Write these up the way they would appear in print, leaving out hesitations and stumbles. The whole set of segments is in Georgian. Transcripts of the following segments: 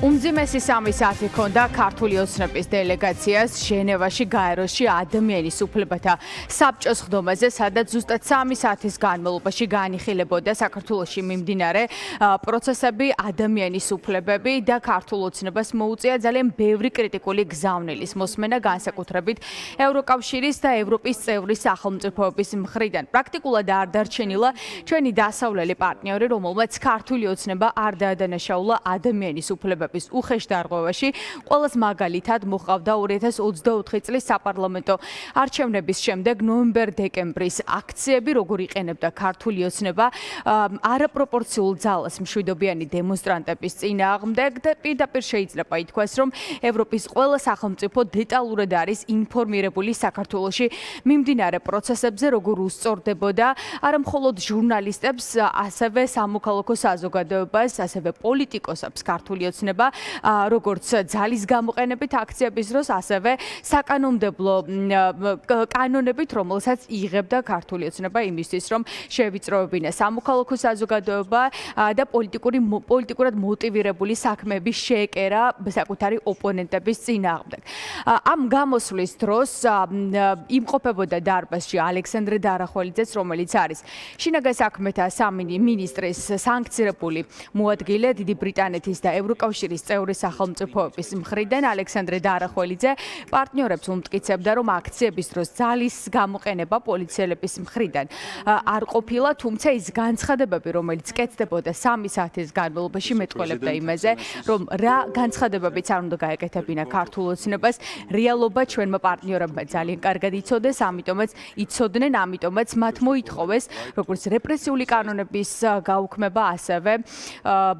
უმძიმესი 3 საათი ჰქონდა ქართული ოცნების დელეგაციას ჟენევაში გაეროში ადამიანის უფლებათა საბჭოს ხდომაზე, სადაც ზუსტად 3 საათის განმავლობაში განიხილებოდა საქართველოში მიმდინარე პროცესები, ადამიანის უფლებები და ქართულ ოცნებას მოუწია ძალიან ბევრი კრიტიკული გზავნილის მოსმენა, განსაკუთრებით ევროკავშირის და ევროპის წევრი სახელმწიფოების მხრიდან. პრაქტიკულად არ დარჩენილა ჩვენი დასავლელი პარტნიორი, რომელმაც ქართული ოცნება არ დაადანაშაულა ადამიანის უფლებების უხეშ დარღვევაში. ყველას მაგალითად მოჰყავდა 2024 წლის საპარლამენტო არჩევნების შემდეგ ნოემბერ-დეკემბრის აქციები, როგორ იყენებდა ქართული ოცნება არაპროპორციულ ძალას მშვიდობიანი დემონსტრანტების წინააღმდეგ და პირდაპირ შეიძლება ითქვას, რომ ევროპის ყველა სახელმწიფო დეტალურად არის ინფორმირებული საქართველოში მიმდინარე პროცესებზე, როგორ უსწორდებოდა არა მხოლოდ ჟურნალისტებს, ასევე სამოქალაქო საზოგადოებას, ასევე პოლიტიკოსებს ქართული ოცნება, როგორც ძალის გამოყენებით აქციების დროს, ასევე საკანონმდებლო კანონებით, რომელსაც იღებდა ქართული ოცნება იმისთვის, რომ შეევიწროებინა სამოქალაქო საზოგადოება და პოლიტიკურად მოტივირებული საქმეების შეეკერა საკუთარი ოპონენტების წინააღმდეგ. ამ გამოსვლის დროს იმყოფებოდა დარბაზში ალექსანდრე დარახველიძეც, რომელიც არის შინაგან საქმეთა სამინისტრის სანქცირებული მოადგილე დიდი ბრიტანეთის და ევროკავშირის წევრი სახელმწიფოების მხრიდან. ალექსანდრე დარახველიძე პარტნიორებს უმტკიცებდა, რომ აქციების დროს ძალის გამოყენება პოლიციელების მხრიდან არ ყოფილა, თუმცა ის განცხადებები, რომელიც კეთდებოდა 3 საათის განმავლობაში, მეტყველებდა იმაზე, რომ რა განცხადებებიც არ უნდა გაეკეთებინა ქართულ ოცნებას, რეალობა ჩვენმა პარტნიორებმა ძალიან კარგად იცოდნენ, ამიტომაც მათ მოითხოვეს როგორც რეპრესიული კანონების გაუქმება, ასევე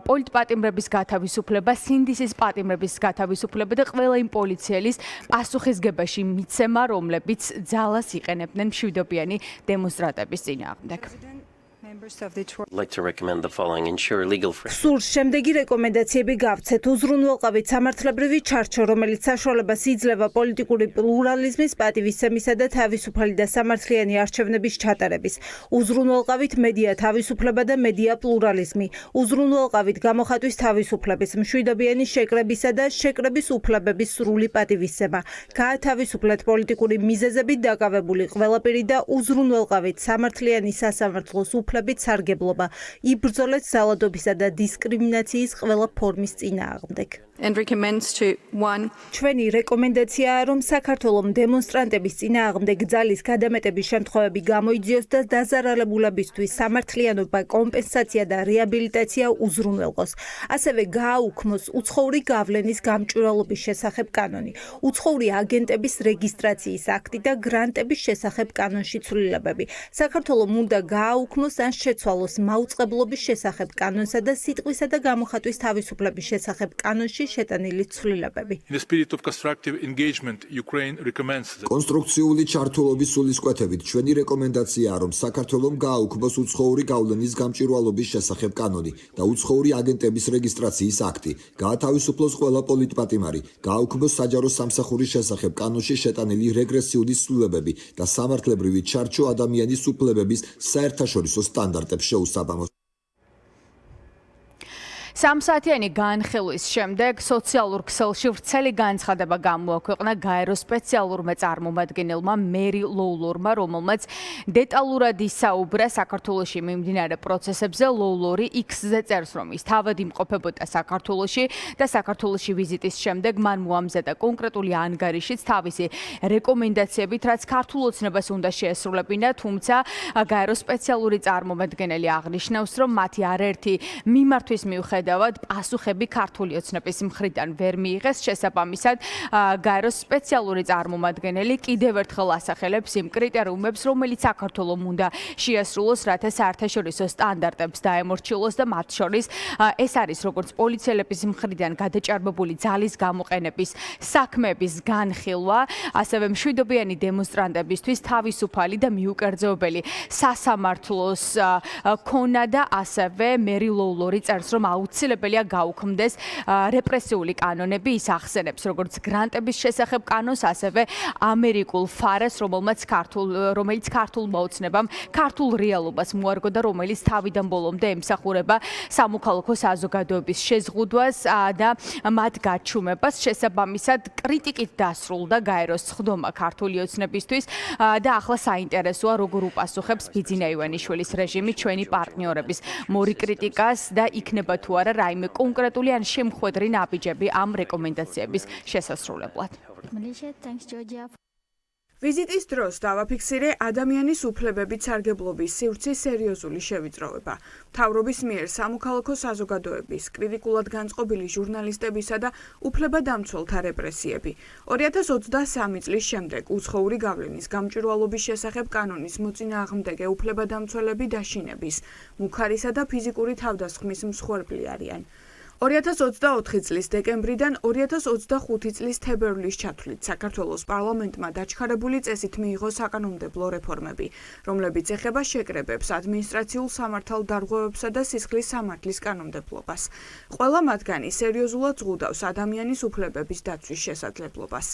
პოლიტპატიმრების გათავისუფლება, სინდისის პატიმრების გათავისუფლება და ყველა იმ პოლიციელის პასუხისგებაში მიცემა, რომლებიც ძალას იყენებდნენ მშვიდობიანი დემონსტრანტების წინააღმდეგ. სურს შემდეგი რეკომენდაციები გავცეთ. უზრუნველყავით სამართლებრივი ჩარჩო, რომელიც საშუალებას იძლევა პოლიტიკური პლურალიზმის, პატივისცემისა და თავისუფალი და სამართლიანი არჩევნების ჩატარების. უზრუნველყავით მედია თავისუფლება და მედია პლურალიზმი. უზრუნველყავით გამოხატვის თავისუფლების, მშვიდობიანი შეკრებისა და შეკრების უფლებების სრული პატივისცემა. გაათავისუფლეთ პოლიტიკური მიზეზებით დაკავებული ყველა პირი და უზრუნველყავით სამართლიანი სასამართლოს უფლებით სარგებლობა. იბრძოლეთ ძალადობისა და დისკრიმინაციის ყველა ფორმის წინააღმდეგ. ჩვენი რეკომენდაციაა, რომ საქართველოს დემონსტრანტების წინააღმდეგ ძალის გადამეტების შემთხვევები გამოიძიოს და დაზარალებულებისთვის სამართლიანობა, კომპენსაცია და რეაბილიტაცია უზრუნველყოს. ასევე გააუქმოს უცხოური გავლენის გამჭვირვალობის შესახებ კანონი, უცხოური აგენტების რეგისტრაციის აქტი და გრანტების შესახებ კანონში ცვლილებები. საქართველოს უნდა გააუქმოს ან შეცვალოს მაუწყებლობის შესახებ კანონსა და სიტყვისა და გამოხატვის თავისუფლების შესახებ კანონში შეტანილი ცვლილებები. კონსტრუქციული ჩართულობის სულისკვეთებით ჩვენი რეკომენდაციაა, რომ საქართველოს გააუქმოს უცხოური გავლენის გამჭვირვალობის შესახებ კანონი და უცხოური აგენტების რეგისტრაციის აქტი, გაათავისუფლოს ყველა პოლიტპატიმარი, გააუქმოს საჯარო სამსახურის შესახებ კანონში შეტანილი რეგრესიული ცვლილებები და სამართლებრივი ჩარჩო ადამიანის უფლებების საერთაშორისო სტანდარტებს შეუსაბამოს. 3 საათიანი განხილვის შემდეგ სოციალურ ქსელში ვრცელი განცხადება გამოაქვეყნა გაეროს სპეციალურმა წარმომადგენელმა მერი ლოულორმა, რომელმაც დეტალურად ისაუბრა საქართველოში მიმდინარე პროცესებზე. ლოულორი X-ზე წერს, რომ ის თავად იმყოფებოდა საქართველოში და საქართველოში ვიზიტის შემდეგ მან მოამზადა კონკრეტული ანგარიშიც თავისი რეკომენდაციებით, რაც ქართულ ოცნებას უნდა შეესრულებინა, თუმცა გაეროს სპეციალური წარმომადგენელი აღნიშნავს, რომ მათი არაერთი მიმართვის მიუხედავად პასუხები ქართული ოცნების მხრიდან ვერ მიიღეს. შესაბამისად, გაეროს სპეციალური წარმომადგენელი კიდევ ერთხელ ასახელებს იმ კრიტერიუმებს, რომელიც საქართველოს უნდა შეასრულოს, რათა საერთაშორისო სტანდარტებს დაემორჩილოს და მათ შორის ეს არის როგორც პოლიციელების მხრიდან გადაჭარბებული ძალის გამოყენების საქმეების განხილვა, ასევე მშვიდობიანი დემონსტრანტებისთვის თავისუფალი და მიუკერძოებელი სასამართლოს ქონა და ასევე მერი ლოულორი წერს, რომ აუცილებელია გაუქმდეს რეპრესიული კანონები. ის ახსენებს როგორც გრანტების შესახებ კანონს, ასევე ამერიკულ ფარას, რომელიც ქართულ მოოცნებამ ქართულ რეალობას მოარგო და რომელიც თავიდან ბოლომდე ემსახურება სამოქალაქო საზოგადოების შეზღუდვას და მათ გაჩუმებას. შესაბამისად კრიტიკით დასრულდა გაეროს სხდომა ქართული ოცნებისთვის და ახლა საინტერესოა როგორ უპასუხებს ბიძინა ივანიშვილის რეჟიმი ჩვენი პარტნიორების მორიგ კრიტიკას და იქნება თუ არა რაიმე კონკრეტული ან შემხვედრი ნაბიჯები ამ რეკომენდაციების შესასრულებლად. ვიზიტის დროს დავაფიქსირე ადამიანის უფლებებით სარგებლობის სივრცის სერიოზული შევიწროვება. მთავრობის მიერ სამოქალაქო საზოგადოების, კრიტიკულად განწყობილი ჟურნალისტებისა და უფლებადამცველთა რეპრესიები. 2023 წლის შემდეგ უცხოური გავლენის გამჭვირვალობის შესახებ კანონის მოწინააღმდეგე უფლებადამცველები დაშინების, მუქარისა და ფიზიკური თავდასხმის მსხვერპლი არიან. 2024 წლის დეკემბრიდან 2025 წლის თებერვლის ჩათვლით საქართველოს პარლამენტმა დაჩქარებული წესით მიიღო საკანონმდებლო რეფორმები, რომლებიც ეხება შეკრებებს, ადმინისტრაციულ სამართალდარღვევებსა და სისხლის სამართლის კანონმდებლობას. ყველა მათგანი სერიოზულად ზღუდავს ადამიანის უფლებების დაცვის შესაძლებლობას.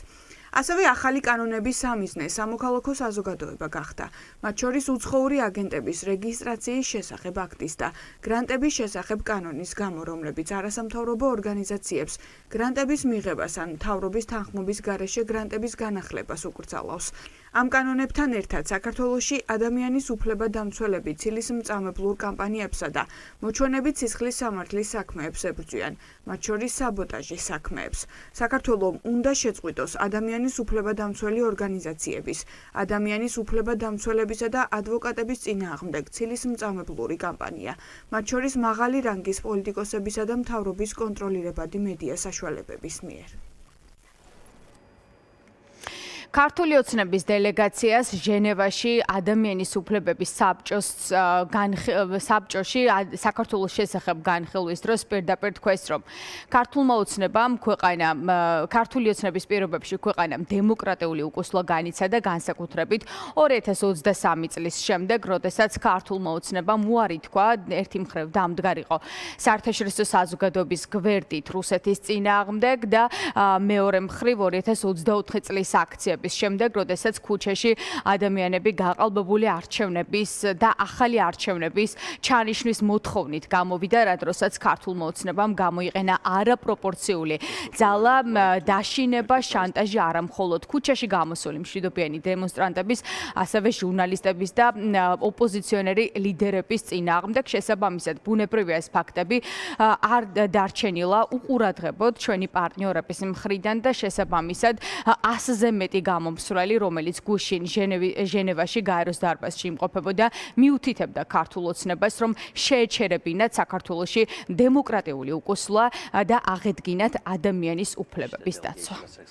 ასევე ახალი კანონების სამიზნე სამოქალაქო საზოგადოება გახდა, მათ შორის უცხოური აგენტების რეგისტრაციის შესახებ აქტის და გრანტების შესახებ კანონის გამო, რომლებიც არასამთავრობო ორგანიზაციებს გრანტების მიღებას ან მთავრობის თანხმობის გარეშე გრანტების განახლებას უკრძალავს. ამ კანონებთან ერთად საქართველოში ადამიანის უფლებადამცველები ცილისმწამებლურ კამპანიებსა და მოჩვენებით სისხლის სამართლის საქმეებს ებრძვიან, მათ შორის საბოტაჟის საქმეებს. საქართველომ უნდა შეწყვიტოს ადამიანის უფლებადამცველი ორგანიზაციების, ადამიანის უფლებადამცველებისა და ადვოკატების წინააღმდეგ ცილისმწამებლური კამპანია, მათ შორის მაღალი რანგის პოლიტიკოსებისა და მთავრობის კონტროლირებადი მედია საშუალებების მიერ. ქართული ოცნების დელეგაციას ჟენევაში ადამიანის უფლებების საბჭოში საქართველოს შესახებ განხილვის დროს პირდაპირ თქვეს, რომ ქართულმა ოცნებამ ქართული ოცნების პირობებში ქვეყანამ დემოკრატიული უკუსლა განიცა და განსაკუთრებით 2023 წლის შემდეგ, როდესაც ქართულმა ოცნებამ უარი თქვა ერთი მხრივ დამდგარიყო საერთაშორისო საზოგადოების გვერდით რუსეთის წინააღმდეგ და მეორე მხრივ 2024 წლის აქციები შემდეგ, როდესაც ქუჩაში ადამიანები გაყალბებული არჩევნების და ახალი არჩევნების ჩანიშვნის მოთხოვნით გამოვიდა, რადგანაც ქართულმა ოცნებამ გამოიყენა არაპროპორციული ძალა, დაშინება, შანტაჟი არა მხოლოდ ქუჩაში გამოსული მშვიდობიანი დემონსტრანტების, ასევე ჟურნალისტების და ოპოზიციონერი ლიდერების წინააღმდეგ. შესაბამისად, ბუნებრივია ეს ფაქტები არ დარჩენილა უყურადღებოდ ჩვენი პარტნიორების მხრიდან და შესაბამისად 100-ზე მეტი გამომსვლელი, რომელიც გუშინ ჟენევაში გაეროს დარბაზში იმყოფებოდა, მიუთითებდა ქართულ ოცნებას, რომ შეეჩერებინათ საქართველოში დემოკრატიული უკუსლა და აღედგინათ ადამიანის უფლებების დაცვა.